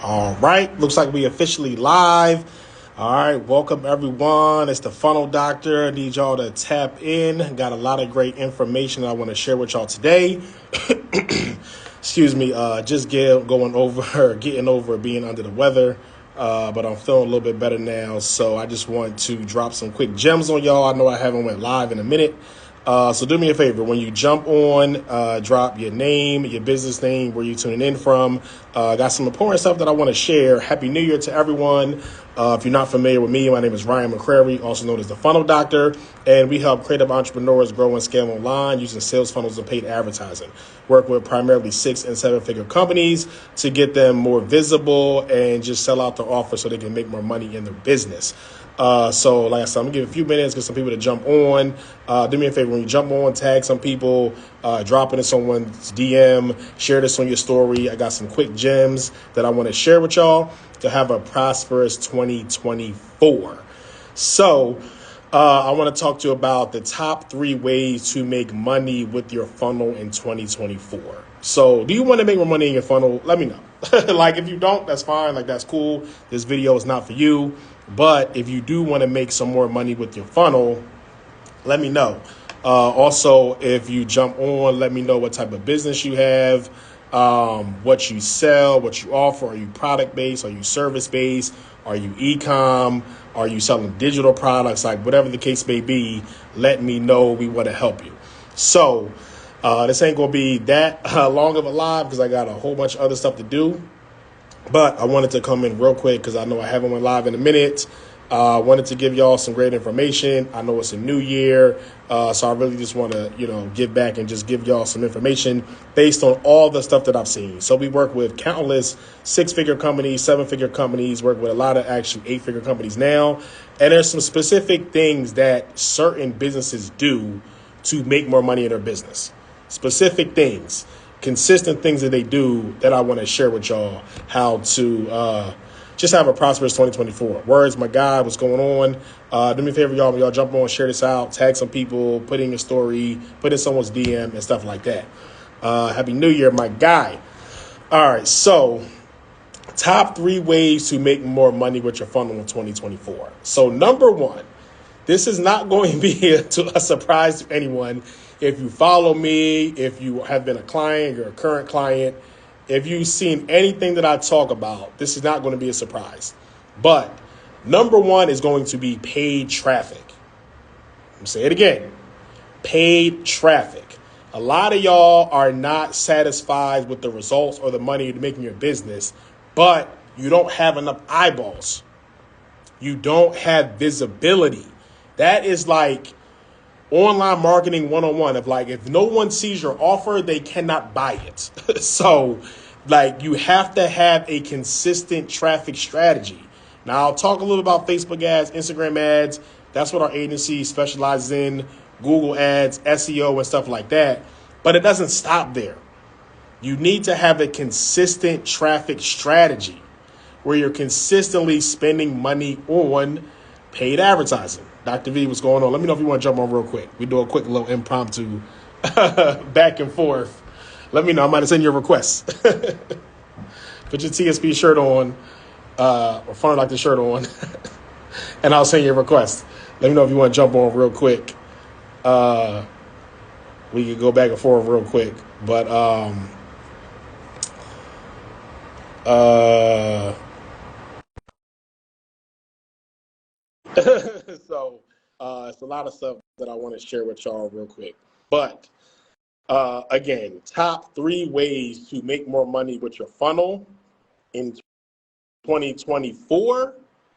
All right, looks like we officially live. All right, welcome everyone. It's the Funnel Doctor. I need y'all to tap in. Got a lot of great information I want to share with y'all today. Excuse me, just getting over being under the weather, but I'm feeling a little bit better now. So I just want to drop some quick gems on y'all. I know I haven't went live in a minute. So do me a favor, when you jump on, drop your name, your business name, where you're tuning in from. Got some important stuff that I want to share. Happy New Year to everyone. If you're not familiar with me, my name is Ryan McCrary, also known as the Funnel Doctor, and we help creative entrepreneurs grow and scale online using sales funnels and paid advertising. Work with primarily 6- and 7-figure companies to get them more visible and just sell out their offer so they can make more money in their business. So like I said, I'm gonna give a few minutes, get some people to jump on. Do me a favor, when you jump on, tag some people, drop it in someone's DM, share this on your story. I got some quick gems that I want to share with y'all to have a prosperous 2024. So I want to talk to you about the top 3 ways to make money with your funnel in 2024. So do you want to make more money in your funnel? Let me know. Like if you don't, that's fine. Like that's cool. This video is not for you. But if you do want to make some more money with your funnel, let me know. Also, if you jump on, let me know what type of business you have, what you sell, what you offer. Are you product-based? Are you service-based? Are you e-com? Are you selling digital products? Like whatever the case may be, let me know. We want to help you. So this ain't going to be that long of a live because I got a whole bunch of other stuff to do. But I wanted to come in real quick because I know I haven't went live in a minute. Wanted to give y'all some great information. I know it's a new year, so I really just want to, give back and just give y'all some information based on all the stuff that I've seen. So we work with countless 6-figure companies, 7-figure companies, work with a lot of actually 8-figure companies now. And there's some specific things that certain businesses do to make more money in their business. Specific things. Consistent things that they do that I want to share with y'all how to just have a prosperous 2024. Words, my guy, what's going on? Do me a favor, y'all. When y'all jump on, share this out, tag some people, put in your story, put in someone's DM and stuff like that. Happy New Year, my guy. All right, so top 3 ways to make more money with your funnel in 2024. So number 1, this is not going to be a surprise to anyone. If you follow me, if you have been a client, you're a current client, if you've seen anything that I talk about, this is not going to be a surprise. But number 1 is going to be paid traffic. I'm going to say it again. Paid traffic. A lot of y'all are not satisfied with the results or the money you're making in your business, but you don't have enough eyeballs. You don't have visibility. That is like online marketing 101. If no one sees your offer, they cannot buy it. So you have to have a consistent traffic strategy. Now I'll talk a little about Facebook ads, Instagram ads. That's what our agency specializes in, Google ads, SEO and stuff like that. But it doesn't stop there. You need to have a consistent traffic strategy where you're consistently spending money on paid advertising. Dr. V, what's going on? Let me know if you want to jump on real quick. We do a quick little impromptu back and forth. Let me know. I might have sent you a request. Put your TSP shirt on, or Funnel Doctor shirt on, and I'll send you a request. Let me know if you want to jump on real quick. We could go back and forth real quick. But so it's a lot of stuff that I want to share with y'all real quick. But again, top 3 ways to make more money with your funnel in 2024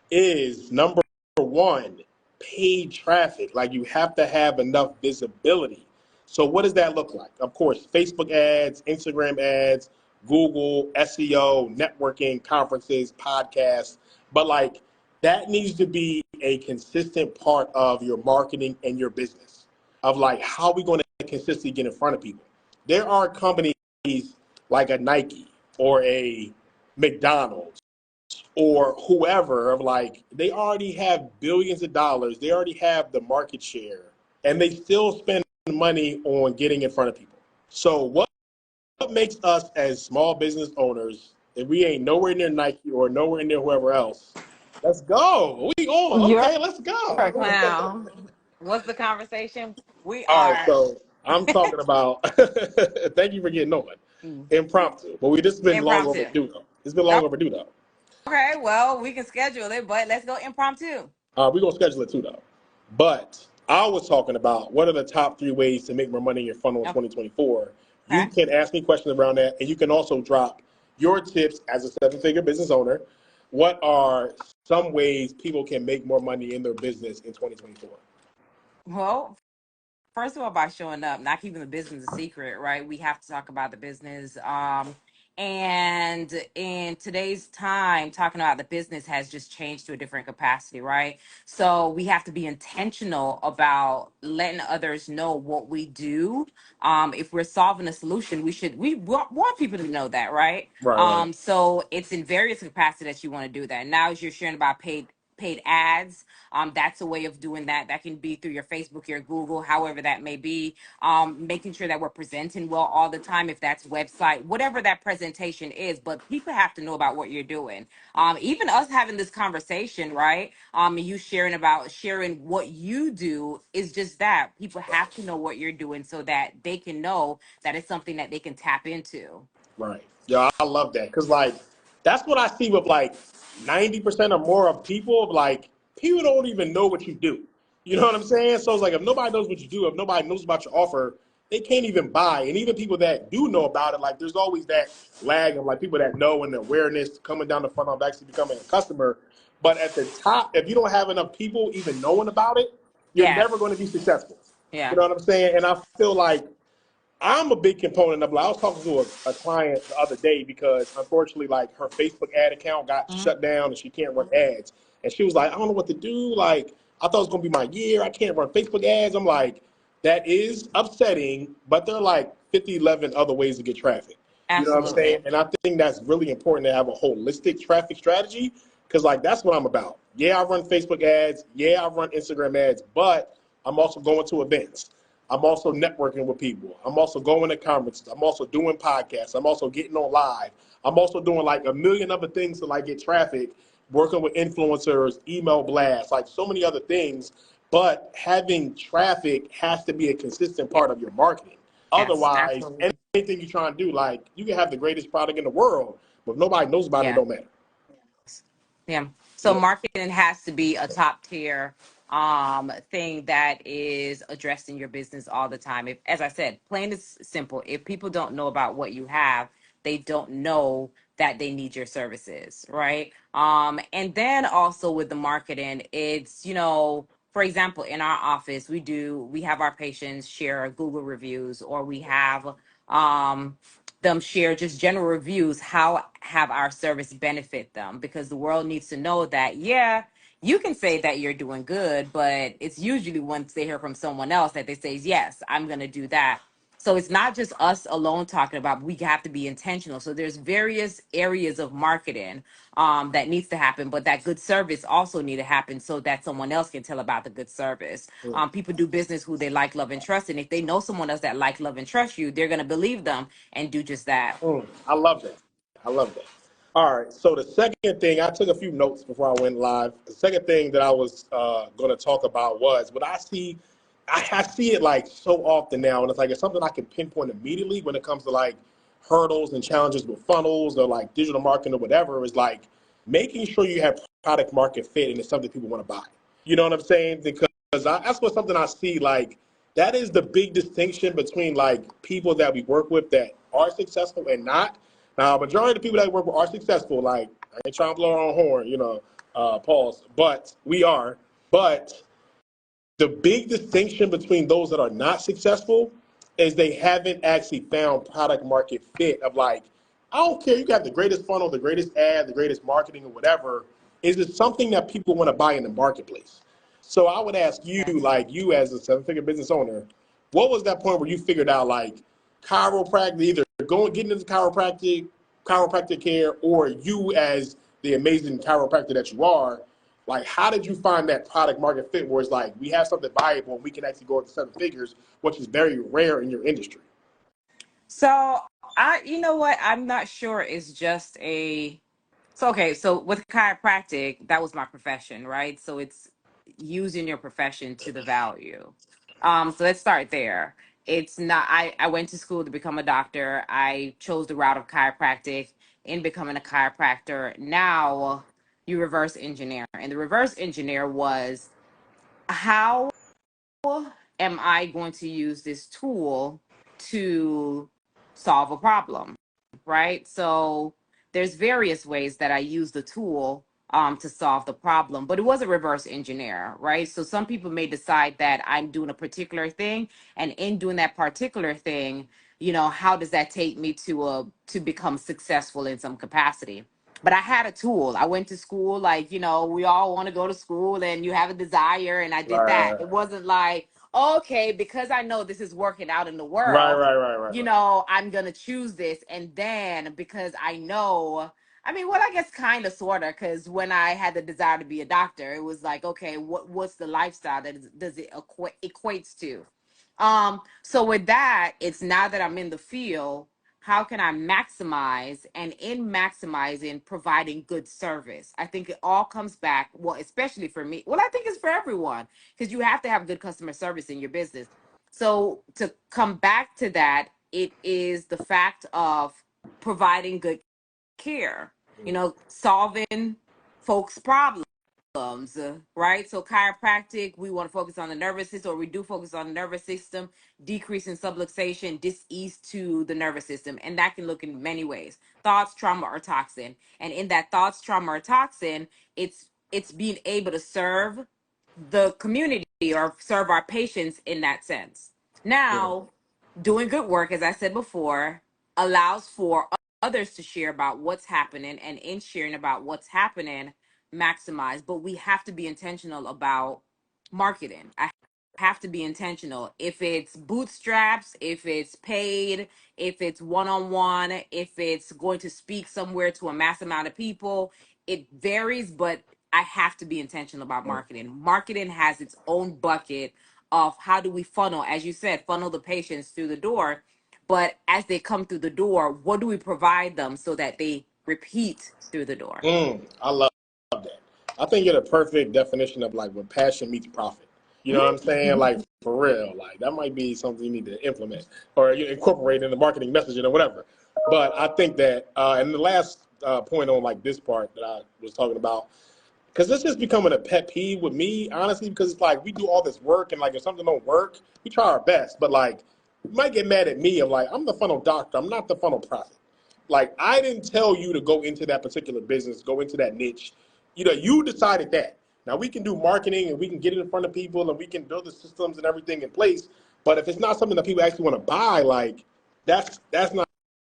is number 1, paid traffic. Like you have to have enough visibility. So what does that look like? Of course, Facebook ads, Instagram ads, Google, SEO, networking, conferences, podcasts. But that needs to be a consistent part of your marketing and your business of how are we going to consistently get in front of people. There are companies like a Nike or a McDonald's or whoever they already have billions of dollars. They already have the market share and they still spend money on getting in front of people. So what makes us as small business owners If we ain't nowhere near Nike or nowhere near whoever else, let's go. We on. You're Okay, let's a go. clown. What's the conversation? We All right, are. so I'm talking about. Thank you for getting on. Mm, Impromptu, but we just been long impromptu. overdue though. It's been long overdue though. Okay, well, we can schedule it, but let's go impromptu. We're gonna schedule it too though. But I was talking about what are the top 3 ways to make more money in your funnel in Okay. 2024. You can ask me questions around that, and you can also drop your tips as a seven-figure business owner. What are some ways people can make more money in their business in 2024? Well, first of all, by showing up, not keeping the business a secret, right? We have to talk about the business. And in today's time, talking about the business has just changed to a different capacity, right? So we have to be intentional about letting others know what we do. If we're solving a solution, we want people to know that, right? Right. So it's in various capacities that you want to do that. Now, as you're sharing about paid ads, that's a way of doing that. That can be through your Facebook, your Google, however that may be. Making sure that we're presenting well all the time, if that's website, whatever that presentation is. But people have to know about what you're doing. Even us having this conversation, right? You sharing what you do is just that. People have to know what you're doing so that they can know that it's something that they can tap into. Right. Yeah, I love that because like that's what I see with like 90% or more of people. Like people don't even know what you do. You know what I'm saying? So it's like if nobody knows what you do, if nobody knows about your offer, they can't even buy. And even people that do know about it, like there's always that lag of like people that know and the awareness coming down the funnel of actually becoming a customer. But at the top, if you don't have enough people even knowing about it, you're Yes. never going to be successful. You Yeah. know what I'm saying? And I feel like I'm a big component of. Like, I was talking to a client the other day because unfortunately, like her Facebook ad account got Mhm. shut down and she can't run ads. And she was like, I don't know what to do. Like, I thought it was gonna be my year. I can't run Facebook ads. I'm like, that is upsetting, but there are like 50, 11 other ways to get traffic. You know what I'm saying? Absolutely. And I think that's really important to have a holistic traffic strategy because, like, that's what I'm about. Yeah, I run Facebook ads. Yeah, I run Instagram ads, but I'm also going to events. I'm also networking with people. I'm also going to conferences. I'm also doing podcasts. I'm also getting on live. I'm also doing like a million other things to like get traffic, working with influencers, email blasts, like so many other things. But having traffic has to be a consistent part of your marketing. Yes, Otherwise, absolutely. anything you're trying to do, like you can have the greatest product in the world, but if nobody knows about it, it Yeah. don't matter. Yeah. So Yeah. marketing has to be a top tier thing that is addressed in your business all the time. If, as I said, plain is simple. If people don't know about what you have, they don't know that they need your services, right? And then also with the marketing, it's, for example, in our office, we have our patients share Google reviews, or we have them share just general reviews, how have our service benefit them, because the world needs to know that, yeah, you can say that you're doing good, but it's usually once they hear from someone else that they say, yes, I'm going to do that. So it's not just us alone talking about, we have to be intentional. So there's various areas of marketing that needs to happen, but that good service also need to happen so that someone else can tell about the good service. People do business who they like, love, and trust. And if they know someone else that like, love, and trust you, they're going to believe them and do just that. I love that. I love that. All right. So the second thing, I took a few notes before I went live. The second thing that I was going to talk about was what I see. I see it like so often now, and it's like it's something I can pinpoint immediately when it comes to like hurdles and challenges with funnels or like digital marketing or whatever. Is like making sure you have product market fit and it's something people want to buy. You know what I'm saying? Because that's what something I see like that is the big distinction between like people that we work with that are successful and not. Now, majority of the people that we work with are successful. Like I ain't trying to blow our own horn, pause. But we are. But the big distinction between those that are not successful is they haven't actually found product market fit of like, I don't care, you got the greatest funnel, the greatest ad, the greatest marketing or whatever. Is it something that people want to buy in the marketplace? So I would ask you, Yes. like you as a seven-figure business owner, what was that point where you figured out like chiropractic, either getting into chiropractic care, or you as the amazing chiropractor that you are, like, how did you find that product market fit where it's like we have something valuable and we can actually go up to seven figures, which is very rare in your industry? So You know what? I'm not sure it's just a so okay, so with chiropractic, that was my profession, right? So it's using your profession to the value. So let's start there. It's not I went to school to become a doctor. I chose the route of chiropractic in becoming a chiropractor. Now you reverse engineer. And the reverse engineer was how am I going to use this tool to solve a problem? Right? So there's various ways that I use the tool to solve the problem, but it was a reverse engineer, right? So some people may decide that I'm doing a particular thing, and in doing that particular thing, how does that take me to become successful in some capacity? But I had a tool. I went to school, like, we all want to go to school and you have a desire, and I did that. Right, It wasn't like, okay, because I know this is working out in the right, world, right, right, right, right. I'm gonna choose this. And then because I know, I mean, well, I guess kind of, sort of, because when I had the desire to be a doctor, it was like, okay, what's the lifestyle does it equates to? So with that, it's now that I'm in the field, how can I maximize, and in maximizing, providing good service? I think it all comes back, well, especially for me. Well, I think it's for everyone, because you have to have good customer service in your business. So to come back to that, it is the fact of providing good care, solving folks' problems, right? So chiropractic, we want to focus on the nervous system, or we do focus on the nervous system, decrease in subluxation, dis-ease to the nervous system. And that can look in many ways: thoughts, trauma, or toxin. And in that thoughts, trauma, or toxin, it's being able to serve the community or serve our patients in that sense. Mm. Now, doing good work, as I said before, allows for others to share about what's happening, and in sharing about what's happening, maximize. But we have to be intentional about marketing. I have to be intentional. If it's bootstraps, if it's paid, if it's one-on-one, if it's going to speak somewhere to a mass amount of people, it varies, but I have to be intentional about marketing. Marketing has its own bucket of how do we funnel, as you said, funnel the patients through the door. But as they come through the door, what do we provide them so that they repeat through the door? I love that. I think you're the perfect definition of like when passion meets profit. You know what I'm saying? Like for real. Like that might be something you need to implement or you incorporate in the marketing messaging or whatever. But I think that and the last point on like this part that I was talking about, because this is becoming a pet peeve with me, honestly, because it's like we do all this work and like if something don't work, we try our best. But like you might get mad at me. I'm like, I'm the funnel doctor. I'm not the funnel prophet. Like I didn't tell you to go into that particular business, go into that niche. You decided that. Now we can do marketing and we can get it in front of people and we can build the systems and everything in place. But if it's not something that people actually want to buy, like that's not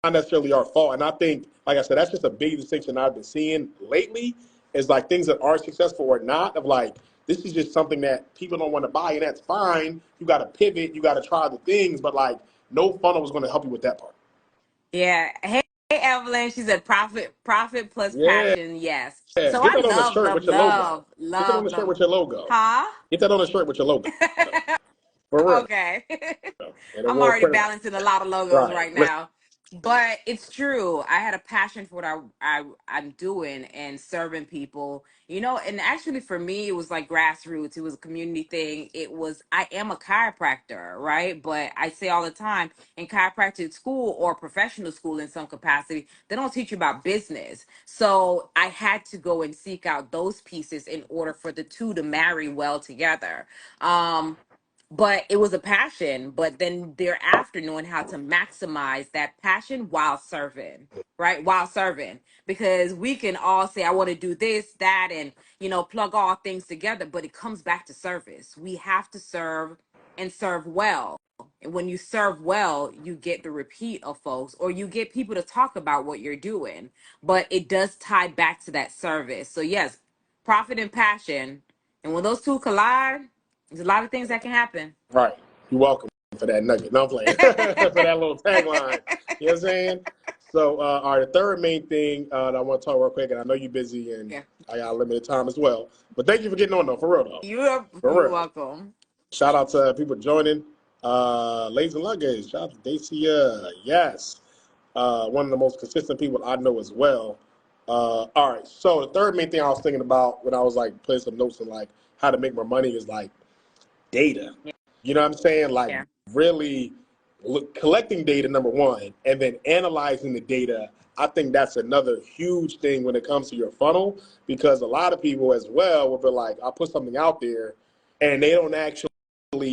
necessarily our fault. And I think, like I said, that's just a big distinction I've been seeing lately is like things that are successful or not of like, this is just something that people don't want to buy and that's fine. You got to pivot. You got to try the things, but like no funnel was going to help you with that part. Yeah. Hey, Evelyn. She said profit plus Yeah. passion. Yes. So Get I that on the love, shirt love, with your logo. love, Get that on love, the shirt love. with your logo. Huh? Get that on the shirt with your logo. For real. Okay. And it I'm won't already print balancing a lot of logos right. right now. But it's true. I had a passion for what I'm doing and serving people, and actually for me, it was like grassroots. It was a community thing. I am a chiropractor, right? But I say all the time in chiropractic school or professional school in some capacity, they don't teach you about business. So I had to go and seek out those pieces in order for the two to marry well together. But it was a passion, but then thereafter knowing how to maximize that passion while serving, right, while serving, because we can all say I want to do this, that, and plug all things together, but it comes back to service. We have to serve, and serve well. And when you serve well, you get the repeat of folks, or you get people to talk about what you're doing. But it does tie back to that service. So yes, profit and passion, and when those two collide, there's a lot of things that can happen. Right. You're welcome for that nugget. No, I'm playing. For that little tagline. You know what I'm saying? So, all right, the third main thing that I want to talk real quick, and I know you're busy and Yeah. I got limited time as well. But thank you for getting on, though, for real, though. You're For real. welcome. Shout out to people joining. Ladies and luggage. Shout out to Dacia. Yes. one of the most consistent people I know as well. All right, so the third main thing I was thinking about when I was like putting some notes on like how to make more money is like data. Yeah. You know what I'm saying? Like Yeah. really collecting data, number one, and then analyzing the data. I think that's another huge thing when it comes to your funnel because a lot of people as well will be like, I'll put something out there and they don't actually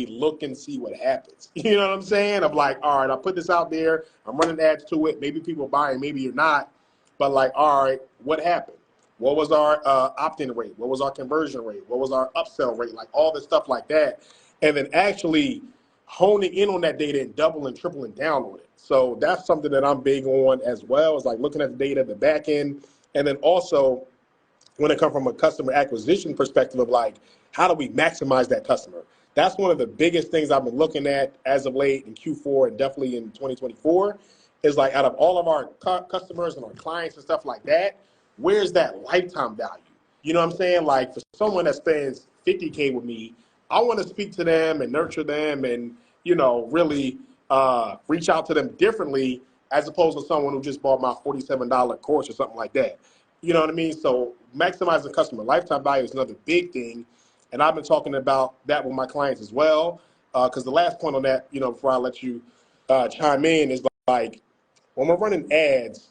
look and see what happens. You know what I'm saying? I'm like, all right, I'll put this out there. I'm running ads to it. Maybe people are buying, maybe you're not. But like, all right, what happened? What was our opt-in rate? What was our conversion rate? What was our upsell rate? Like all this stuff like that. And then actually honing in on that data and doubling, tripling down on it. So that's something that I'm big on as well, is like looking at the data, the back end, and then also when it comes from a customer acquisition perspective of like, how do we maximize that customer? That's one of the biggest things I've been looking at as of late in Q4 and definitely in 2024 is like out of all of our customers and our clients and stuff like that, where's that lifetime value? You know what I'm saying? Like for someone that spends 50K with me, I want to speak to them and nurture them and, you know, really reach out to them differently as opposed to someone who just bought my $47 course or something like that. You know what I mean? So maximizing customer lifetime value is another big thing. And I've been talking about that with my clients as well. Because the last point on that, you know, before I let you chime in is like when we're running ads,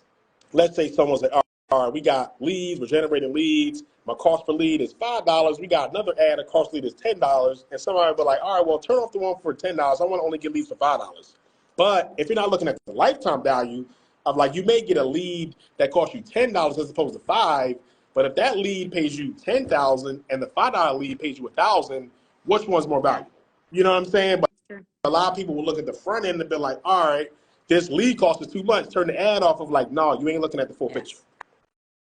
let's say someone's like, all right, we got leads, we're generating leads. My cost per lead is $5. We got another ad, a cost lead is $10. And somebody will be like, all right, well, turn off the one for $10. I want to only get leads for $5. But if you're not looking at the lifetime value of like, you may get a lead that costs you $10 as opposed to 5. But if that lead pays you 10,000 and the $5 lead pays you 1,000, which one's more Yeah. valuable? You know what I'm saying? But Sure. a lot of people will look at the front end and be like, all right, this lead cost is too much. Turn the ad off of like, no, you ain't looking at the full picture. Yes.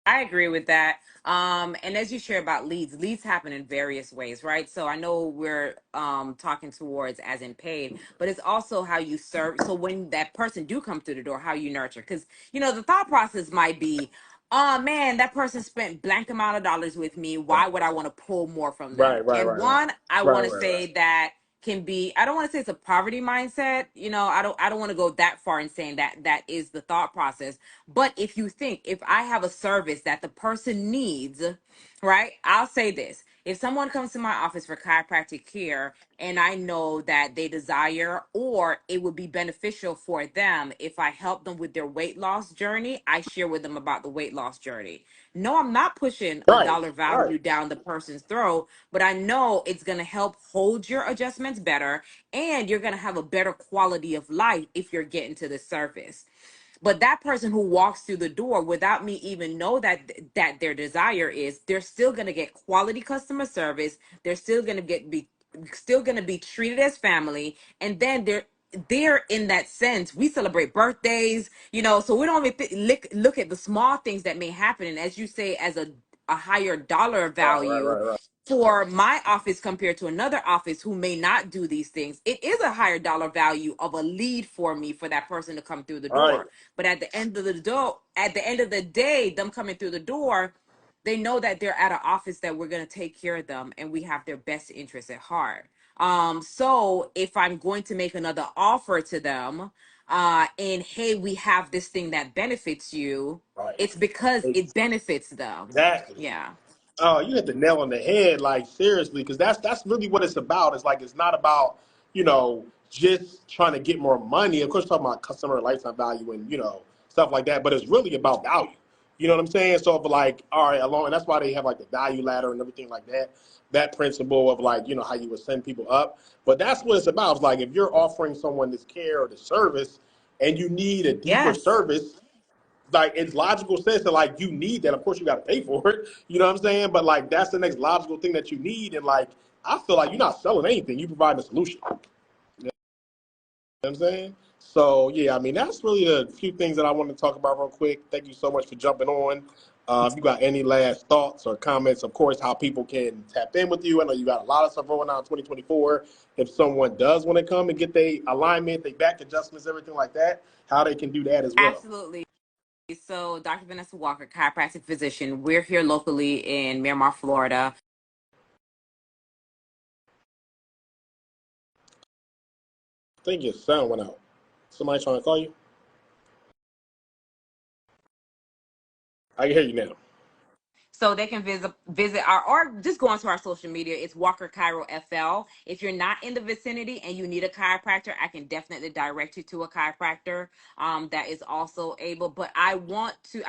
I agree with that. And as you share about leads happen in various ways, right? So I know we're talking towards as in paid, but it's also how you serve. So when that person do come through the door, how you nurture, because you know the thought process might be, oh man, that person spent blank amount of dollars with me. Why would I want to pull more from them? Right, right, And right, right. one, I Right, want to right, right. say that can be, I don't want to say it's a poverty mindset. You know, I don't want to go that far in saying that that is the thought process. But if you think, if I have a service that the person needs, right? I'll say this. If someone comes to my office for chiropractic care and I know that they desire or it would be beneficial for them if I help them with their weight loss journey, I share with them about the weight loss journey. No, I'm not pushing a Right, dollar right. value down the person's throat, but I know it's going to help hold your adjustments better and you're going to have a better quality of life if you're getting to the surface. But that person who walks through the door without me even know that their desire is, they're still going to get quality customer service, they're still going to get be still going to be treated as family, and then they're in that sense, we celebrate birthdays, you know, so we don't even look at the small things that may happen. And as you say, as a higher dollar Right, right, value right, right. for my office compared to another office who may not do these things, it is a higher dollar value of a lead for me for that person to come through the Right. door. But at the end of the day, them coming through the door, they know that they're at an office that we're going to take care of them and we have their best interests at heart. So if I'm going to make another offer to them, and hey, we have this thing that benefits you, Right. it's because it benefits them. Exactly. Yeah. Oh, you hit the nail on the head, like seriously, because that's really what it's about. It's like it's not about, you know, just trying to get more money. Of course, talking about customer lifetime value and you know stuff like that, but it's really about value. You know what I'm saying? So, if like, all right, along, and that's why they have like the value ladder and everything like that. That principle of like, you know, how you would send people up. But that's what it's about. It's like if you're offering someone this care or this service, and you need a deeper Yes. service, like it's logical sense that like you need that. Of course, you got to pay for it. You know what I'm saying? But like that's the next logical thing that you need. And like I feel like you're not selling anything. You provide a solution. You know what I'm saying? So yeah, I mean that's really a few things that I want to talk about real quick. Thank you so much for jumping on. If you got any last thoughts or comments, of course, how people can tap in with you. I know you got a lot of stuff going on in 2024. If someone does want to come and get their alignment, their back adjustments, everything like that, how they can do that as well. Absolutely. So, Dr. Vanessa Walker, chiropractic physician, we're here locally in Miramar, Florida. I think your sound went out. Somebody trying to call you? I can hear you now. So they can visit our, or just go onto our social media. It's Walker Chiro FL. If you're not in the vicinity and you need a chiropractor, I can definitely direct you to a chiropractor that is also able. But I want to,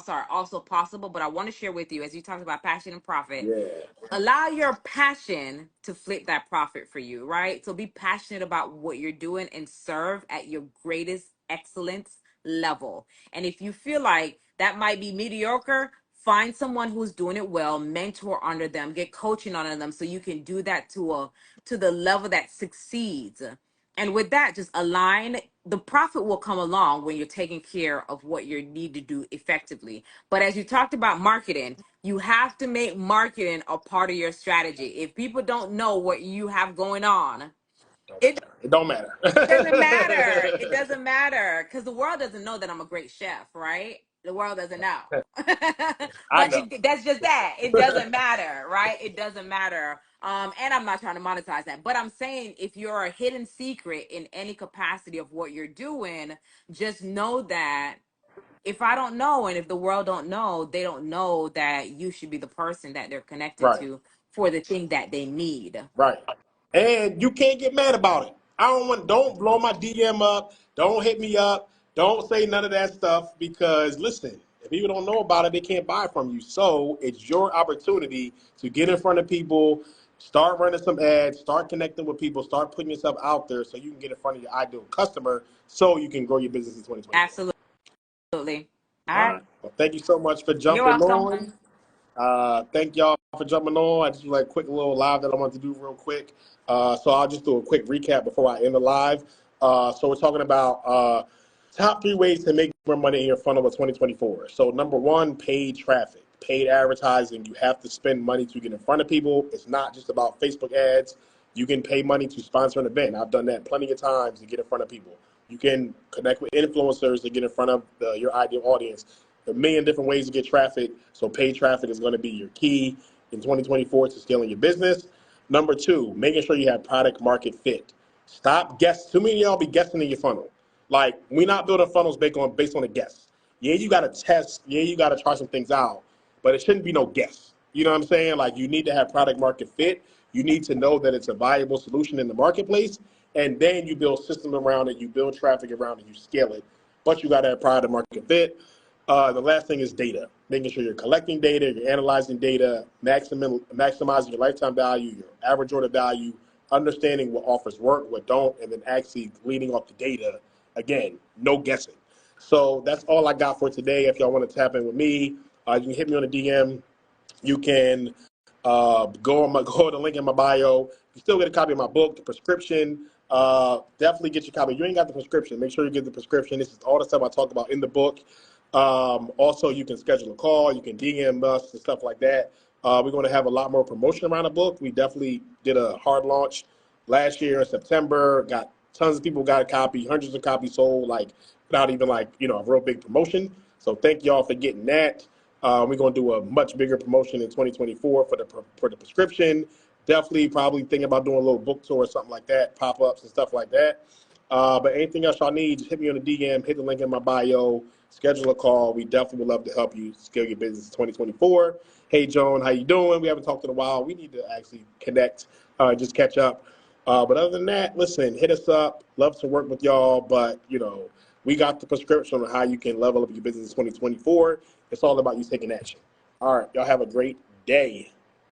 sorry, also possible, but I want to share with you, as you talked about passion and profit, Yeah. allow your passion to flip that profit for you, right? So be passionate about what you're doing and serve at your greatest excellence level. And if you feel like that might be mediocre, find someone who's doing it well, mentor under them, get coaching under them so you can do that to the level that succeeds. And with that, just align. The profit will come along when you're taking care of what you need to do effectively. But as you talked about marketing, you have to make marketing a part of your strategy. If people don't know what you have going on, it It don't matter. doesn't matter. It doesn't matter because the world doesn't know that I'm a great chef, right? The world doesn't know. I But know. that's just that. It doesn't matter, right? It doesn't matter. And I'm not trying to monetize that, but I'm saying if you're a hidden secret in any capacity of what you're doing, just know that if I don't know and if the world don't know, they don't know that you should be the person that they're connecting Right. to for the thing that they need. Right. And you can't get mad about it. Don't blow my DM up. Don't hit me up. Don't say none of that stuff because listen, if people don't know about it, they can't buy from you. So it's your opportunity to get in front of people, start running some ads, start connecting with people, start putting yourself out there so you can get in front of your ideal customer so you can grow your business in 2024. Absolutely. All All right. right. Well, thank you so much for You're jumping welcome. on. Thank y'all for jumping on. I just like quick little live that I want to do real quick. So I'll just do a quick recap before I end the live. So we're talking about top 3 ways to make more money in your funnel of 2024. So number one, paid traffic, paid advertising. You have to spend money to get in front of people. It's not just about Facebook ads. You can pay money to sponsor an event. I've done that plenty of times to get in front of people. You can connect with influencers to get in front of your ideal audience. A million different ways to get traffic. So paid traffic is going to be your key in 2024 to scaling your business. Number two, making sure you have product market fit. Stop guess. Too many of y'all be guessing in your funnel. Like we not building funnels based on a guess. Yeah, you got to test. Yeah, you got to try some things out, but it shouldn't be no guess. You know what I'm saying? Like you need to have product market fit. You need to know that it's a viable solution in the marketplace, and then you build systems around it. You build traffic around it. You scale it, but you got to have product market fit. The last thing is data, making sure you're collecting data, you're analyzing data, maximizing your lifetime value, your average order value, understanding what offers work, what don't, and then actually leading off the data. Again, no guessing. So that's all I got for today. If y'all want to tap in with me, you can hit me on the DM. You can go to the link in my bio. You still get a copy of my book, the prescription. Definitely get your copy. You ain't got the prescription. Make sure you get the prescription. This is all the stuff I talk about in the book. Also, you can schedule a call. You can DM us and stuff like that. We're going to have a lot more promotion around the book. We definitely did a hard launch last year in September. Got tons of people got a copy, hundreds of copies sold, like without even a real big promotion. So thank y'all for getting that. We're going to do a much bigger promotion in 2024 for the prescription. Definitely probably thinking about doing a little book tour or something like that, pop-ups and stuff like that. But anything else y'all need, just hit me on the DM, hit the link in my bio, schedule a call. We definitely would love to help you scale your business in 2024. Hey, Joan, how you doing? We haven't talked in a while. We need to actually connect, just catch up. But other than that, listen, hit us up. Love to work with y'all, but, we got the prescription on how you can level up your business in 2024. It's all about you taking action. All right, y'all have a great day.